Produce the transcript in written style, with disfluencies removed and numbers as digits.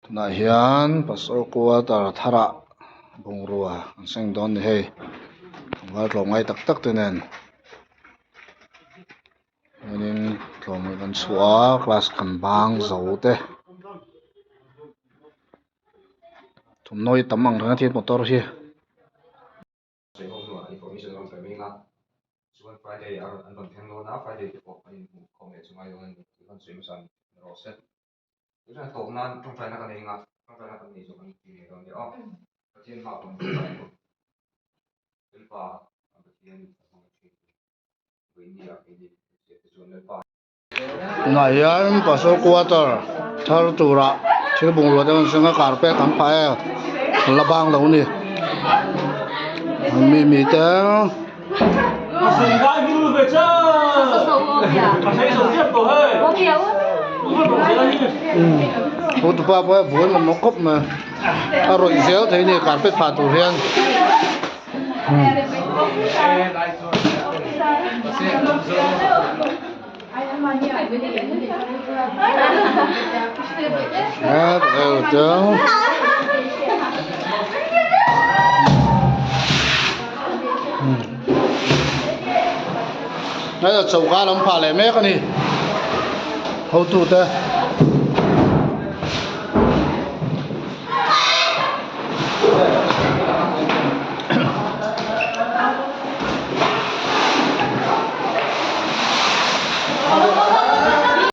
Tunah hian pasaw quarter thara bungrua an seng dawn ni hei var tlawm ngai tak tak te nen hianin tlawm kan chhuah a class kan bang zo te thumnawi tam ang thang thit motor hi Friday an ban theng lo na Friday te pawh in khom le chungai lo an kan sui masan ro set ina to na tong fai na kan inga tong fai na kan ni zo kan ti ne don de o pathian ma kon pa an pathian ma chi we ni a ke ni te zon le pa tunah hian pasaw quarter thar tura thil bungrua te kan senga carpet kan phah e kan la bang lo ni mi te hú tu pa pa buồn mà nó cốc mà rồi xéo thấy này carpet phá tủ riêng tiếng đây là chậu cá lắm phá lại mấy cái này hậu tủ thế